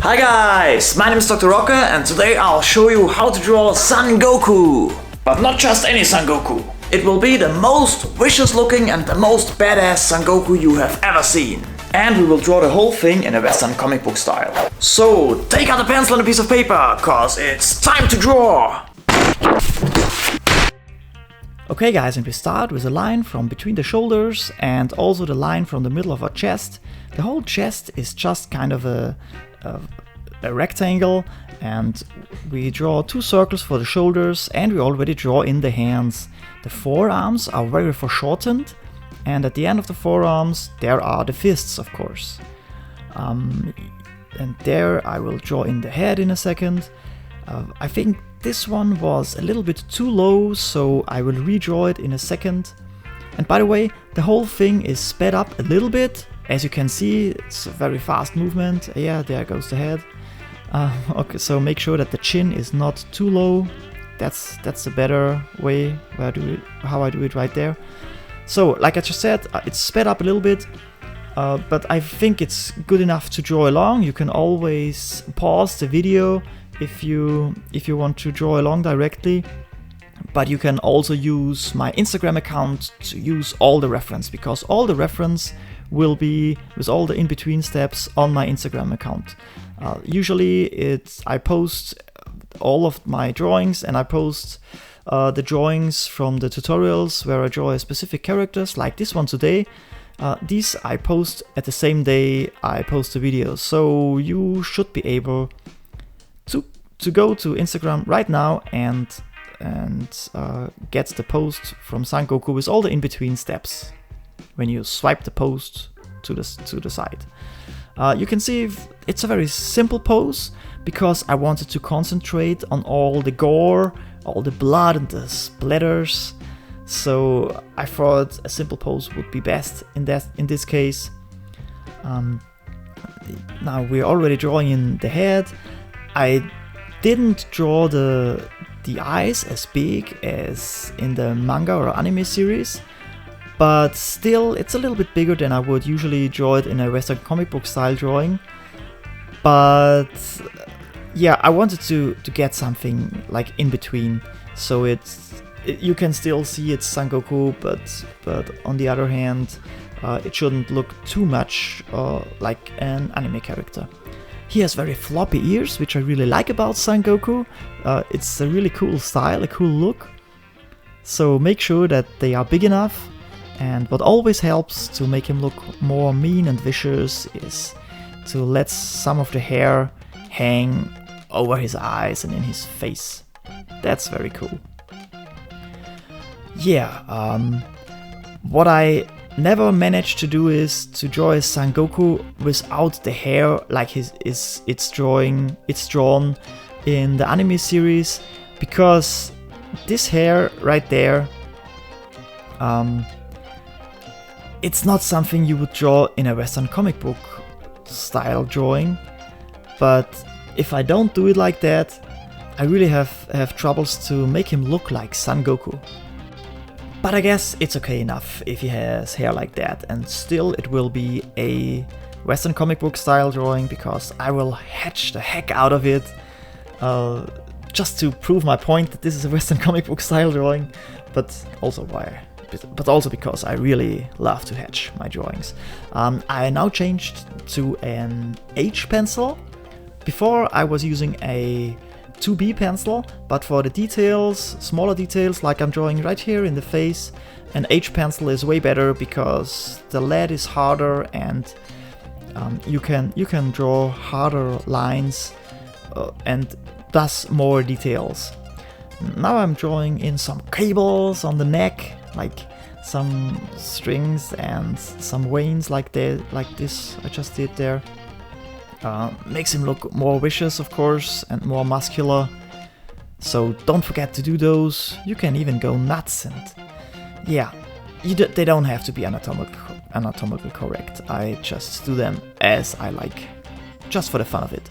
Hi guys, my name is Dr. Rocker and today I'll show you how to draw Son Goku. But not just any Son Goku. It will be the most vicious looking and the most badass Son Goku you have ever seen. And we will draw the whole thing in a Western comic book style. So take out a pencil and a piece of paper, cause it's time to draw! Okay guys, and we start with a line from between the shoulders and also the line from the middle of our chest. The whole chest is just kind of a rectangle, and we draw two circles for the shoulders and we already draw in the hands. The forearms are very foreshortened, and at the end of the forearms there are the fists, of course. And there I will draw in the head in a second. I think this one was a little bit too low, so I will redraw it in a second. And by the way, the whole thing is sped up a little bit. As you can see, it's a very fast movement. Yeah, there goes the head. Okay, so make sure that the chin is not too low. That's a better way how I do it right there. So, like I just said, it's sped up a little bit, but I think it's good enough to draw along. You can always pause the video if you want to draw along directly, but you can also use my Instagram account to use all the reference, because all the reference will be with all the in-between steps on my Instagram account. Usually I post all of my drawings, and I post the drawings from the tutorials where I draw specific characters, like this one today. These I post at the same day I post the video, so you should be able to go to Instagram right now and get the post from Son Goku with all the in-between steps when you swipe the post to the side. You can see it's a very simple pose because I wanted to concentrate on all the gore, all the blood and the splatters. So I thought a simple pose would be best in this case. Now we're already drawing in the head. I didn't draw the eyes as big as in the manga or anime series, but still it's a little bit bigger than I would usually draw it in a Western comic book style drawing. But yeah, I wanted to get something like in between, so you can still see it's Son Goku, but on the other hand, it shouldn't look too much like an anime character. He has very floppy ears, which I really like about Son Goku. It's a really cool style, a cool look. So make sure that they are big enough. And what always helps to make him look more mean and vicious is to let some of the hair hang over his eyes and in his face. That's very cool. Yeah, what I never managed to do is to draw a Son Goku without the hair like it's drawn in the anime series, because this hair right there, it's not something you would draw in a Western comic book style drawing. But if I don't do it like that, I really have troubles to make him look like Son Goku. But I guess it's okay enough if he has hair like that, and still it will be a Western comic book style drawing, because I will hatch the heck out of it just to prove my point that this is a Western comic book style drawing, but also because I really love to hatch my drawings. I now changed to an H pencil. Before I was using a 2B pencil, but for the details, smaller details like I'm drawing right here in the face, an H pencil is way better because the lead is harder and you can draw harder lines and thus more details. Now I'm drawing in some cables on the neck, like some strings and some veins like this I just did there. Makes him look more vicious, of course, and more muscular. So don't forget to do those. You can even go nuts, and yeah, they don't have to be anatomically correct. I just do them as I like, just for the fun of it.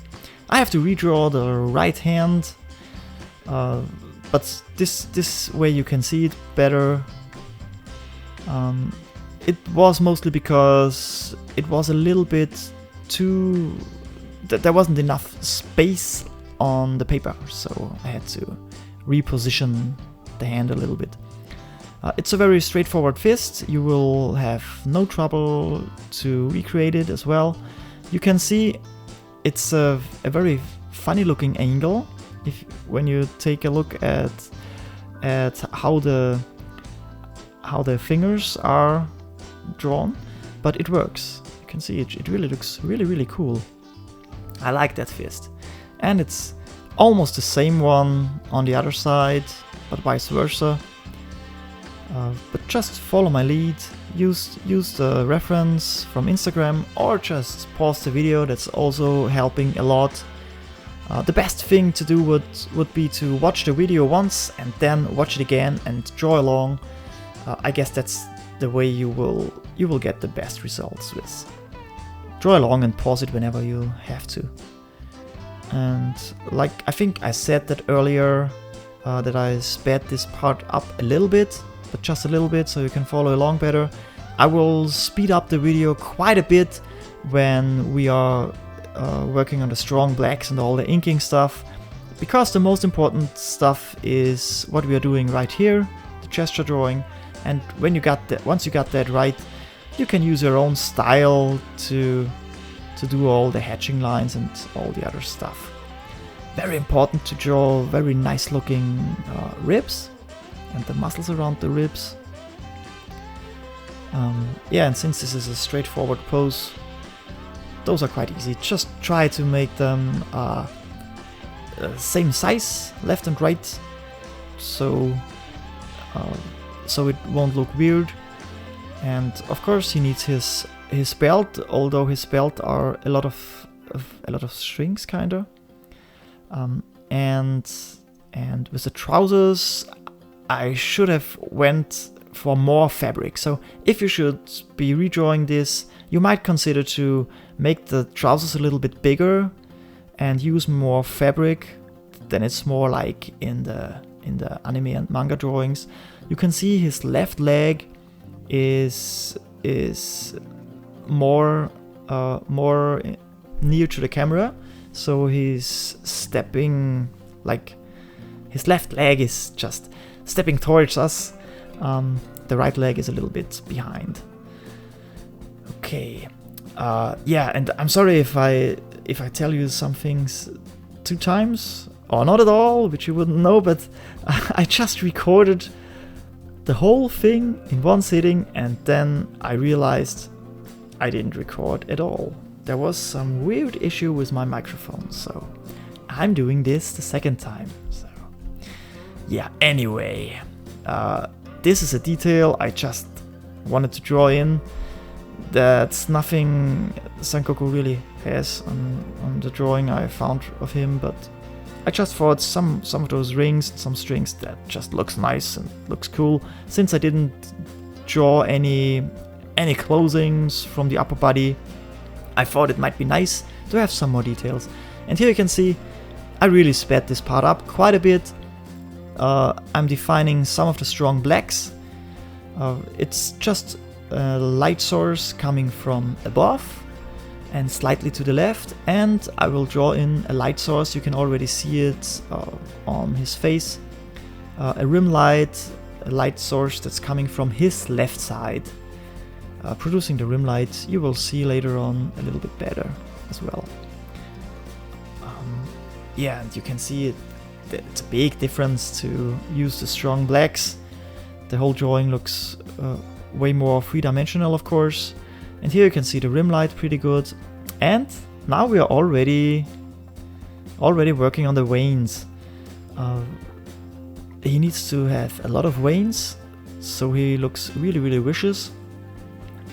I have to redraw the right hand, but this way you can see it better. It was mostly because it was a little bit too there wasn't enough space on the paper, so I had to reposition the hand a little bit. It's a very straightforward fist. You will have no trouble to recreate it as well. You can see it's a very funny looking angle when you take a look at how the fingers are drawn, but it works. You can see it really looks really cool. I like that fist. And it's almost the same one on the other side, but vice versa. But just follow my lead, use the reference from Instagram, or just pause the video. That's also helping a lot. The best thing to do would be to watch the video once and then watch it again and draw along. I guess that's the way you will get the best results with. Draw along and pause it whenever you have to. And like I think I said that earlier, that I sped this part up a little bit, but just a little bit, so you can follow along better. I will speed up the video quite a bit when we are working on the strong blacks and all the inking stuff, because the most important stuff is what we are doing right here, the gesture drawing. And when you got that, once you got that right, you can use your own style to do all the hatching lines and all the other stuff. Very important to draw very nice looking ribs and the muscles around the ribs. Yeah, and since this is a straightforward pose, those are quite easy. Just try to make them same size, left and right, so it won't look weird. And of course he needs his belt, although his belt are a lot of strings kinda. And with the trousers, I should have went for more fabric. So if you should be redrawing this, you might consider to make the trousers a little bit bigger and use more fabric. Then it's more like in the anime and manga drawings. You can see his left leg is more near to the camera, so he's stepping, like his left leg is just stepping towards us. The right leg is a little bit behind. Okay, yeah, and I'm sorry if I tell you some things 2 times or not at all, which you wouldn't know, but I just recorded the whole thing in one sitting, and then I realized I didn't record at all. There was some weird issue with my microphone, so I'm doing this the second time. So yeah, anyway, this is a detail I just wanted to draw in. That's nothing Sangoku really has on the drawing I found of him, but I just thought some of those rings, some strings, that just looks nice and looks cool. Since I didn't draw any closings from the upper body, I thought it might be nice to have some more details. And here you can see I really sped this part up quite a bit. I'm defining some of the strong blacks. It's just a light source coming from above and slightly to the left, and I will draw in a light source. You can already see it on his face. A rim light, a light source that's coming from his left side, producing the rim light. You will see later on a little bit better as well. Yeah, and you can see it. It's a big difference to use the strong blacks. The whole drawing looks way more three-dimensional, of course. And here you can see the rim light pretty good. And now we are already working on the veins. He needs to have a lot of veins, so he looks really vicious.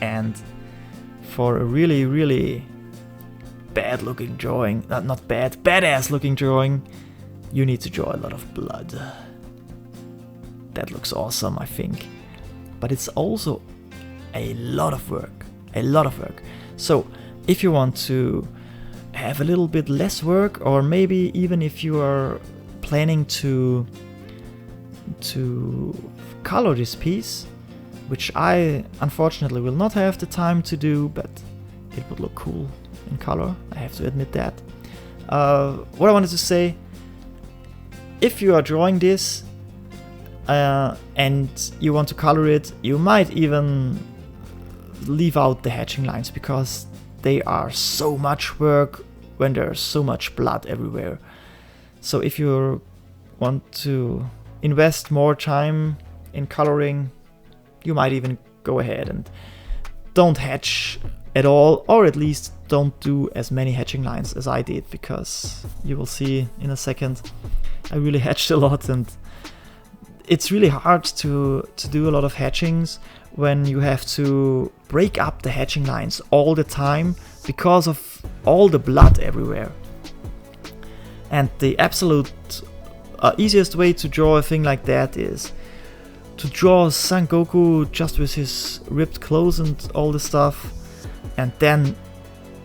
And for a really bad looking drawing, not bad, badass looking drawing, you need to draw a lot of blood. That looks awesome, I think. But it's also a lot of work. So if you want to have a little bit less work, or maybe even if you are planning to color this piece, which I unfortunately will not have the time to do, but it would look cool. in color, I have to admit that. What I wanted to say, if you are drawing this and you want to color it, you might even leave out the hatching lines, because they are so much work when there's so much blood everywhere. So if you want to invest more time in coloring, you might even go ahead and don't hatch at all, or at least don't do as many hatching lines as I did, because you will see in a second I really hatched a lot, and it's really hard to do a lot of hatchings when you have to break up the hatching lines all the time because of all the blood everywhere. And the absolute easiest way to draw a thing like that is to draw Son Goku just with his ripped clothes and all the stuff, and then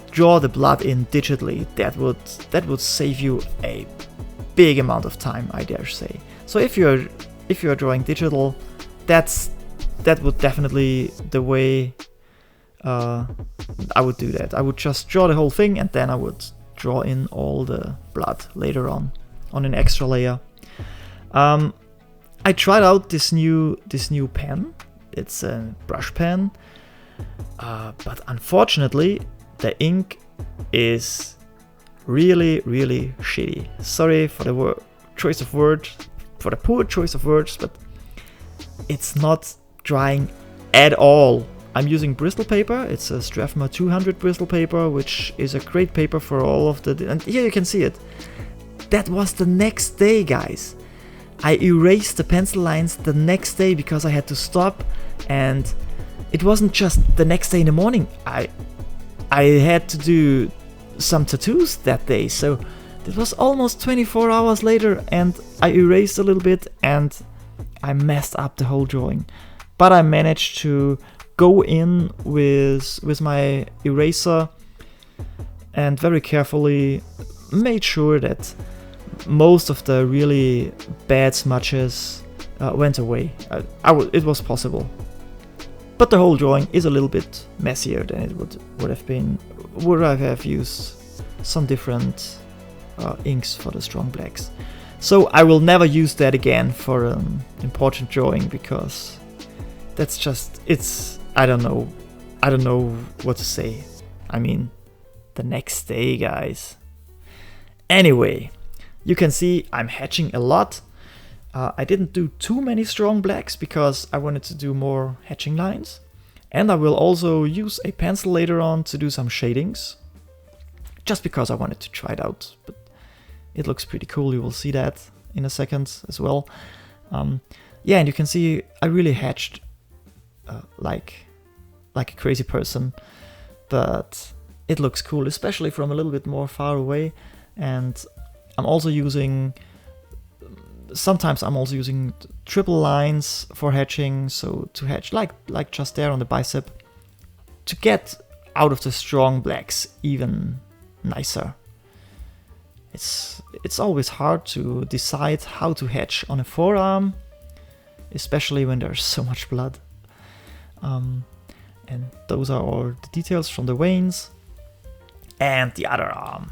draw the blood in digitally. That would save you a big amount of time, I dare say. So if you're drawing digital, that would definitely the way I would do that. I would just draw the whole thing, and then I would draw in all the blood later on an extra layer. I tried out this new pen. It's a brush pen, but unfortunately the ink is really shitty. Sorry for the poor choice of words, but it's not drying at all. I'm using bristle paper. It's a Strathmore 200 bristle paper, which is a great paper for all of the... And here you can see it. That was the next day, guys. I erased the pencil lines the next day because I had to stop, and it wasn't just the next day in the morning. I had to do some tattoos that day, so it was almost 24 hours later, and I erased a little bit and I messed up the whole drawing. But I managed to go in with my eraser and very carefully made sure that most of the really bad smudges went away. It was possible. But the whole drawing is a little bit messier than it would have been. Would I have used some different inks for the strong blacks. So I will never use that again for an important drawing, because that's just, I don't know what to say. I mean, the next day, guys. Anyway, you can see I'm hatching a lot. I didn't do too many strong blacks because I wanted to do more hatching lines. And I will also use a pencil later on to do some shadings, just because I wanted to try it out. But it looks pretty cool. You will see that in a second as well. Yeah, and you can see I really hatched like a crazy person, but it looks cool, especially from a little bit more far away. And I'm also using, sometimes I'm also using triple lines for hatching, so to hatch like just there on the bicep, to get out of the strong blacks even nicer. It's always hard to decide how to hatch on a forearm, especially when there's so much blood. And those are all the details from the veins and the other arm.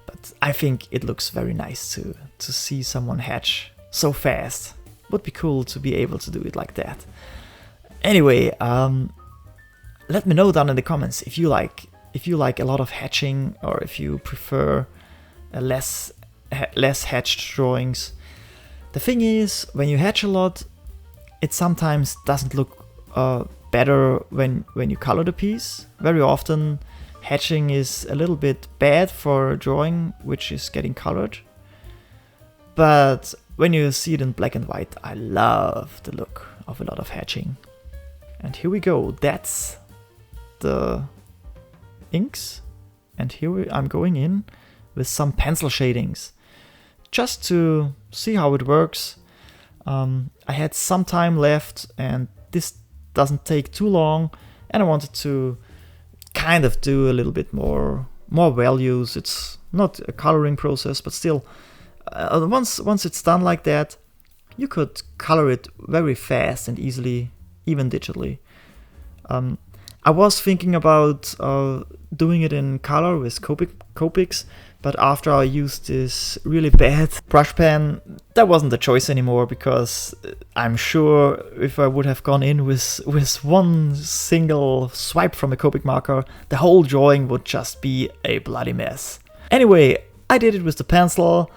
But I think it looks very nice to see someone hatch so fast. Would be cool to be able to do it like that. Anyway, let me know down in the comments if you like a lot of hatching, or if you prefer less hatched drawings. The thing is, when you hatch a lot, it sometimes doesn't look better when you color the piece. Very often hatching is a little bit bad for a drawing which is getting colored. But when you see it in black and white, I love the look of a lot of hatching. And here we go. That's the inks. And here I'm going in with some pencil shadings, just to see how it works. I had some time left, and this doesn't take too long, and I wanted to kind of do a little bit more values. It's not a coloring process, but still, once it's done like that, you could color it very fast and easily, even digitally. I was thinking about doing it in color with Copics, but after I used this really bad brush pen, that wasn't the choice anymore, because I'm sure if I would have gone in with one single swipe from a Copic marker, the whole drawing would just be a bloody mess. Anyway, I did it with the pencil.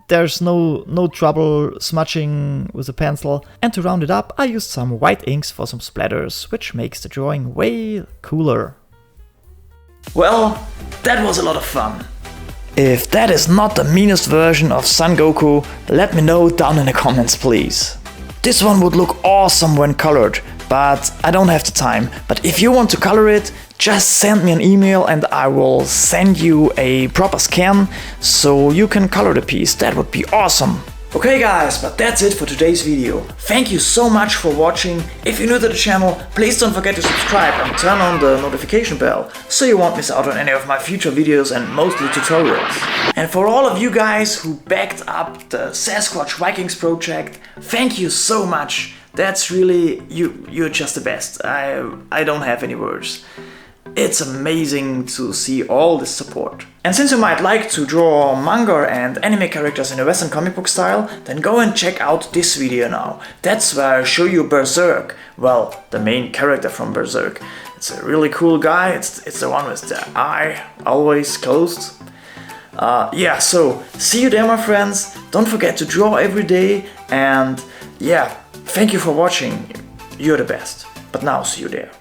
There's no trouble smudging with a pencil, and to round it up, I used some white inks for some splatters, which makes the drawing way cooler. Well, that was a lot of fun. If that is not the meanest version of Son Goku, let me know down in the comments, please. This one would look awesome when colored, but I don't have the time. But if you want to color it, just send me an email and I will send you a proper scan so you can color the piece. That would be awesome. Okay guys, but that's it for today's video. Thank you so much for watching. If you're new to the channel, please don't forget to subscribe and turn on the notification bell so you won't miss out on any of my future videos and mostly tutorials. And for all of you guys who backed up the Sasquatch Vikings project, thank you so much. That's really, you're just the best. I don't have any words. It's amazing to see all this support. And since you might like to draw manga and anime characters in a Western comic book style, then go and check out this video now. That's where I show you Berserk. Well, the main character from Berserk. It's a really cool guy. It's the one with the eye always closed. Yeah, so see you there, my friends. Don't forget to draw every day. And yeah, thank you for watching. You're the best. But now see you there.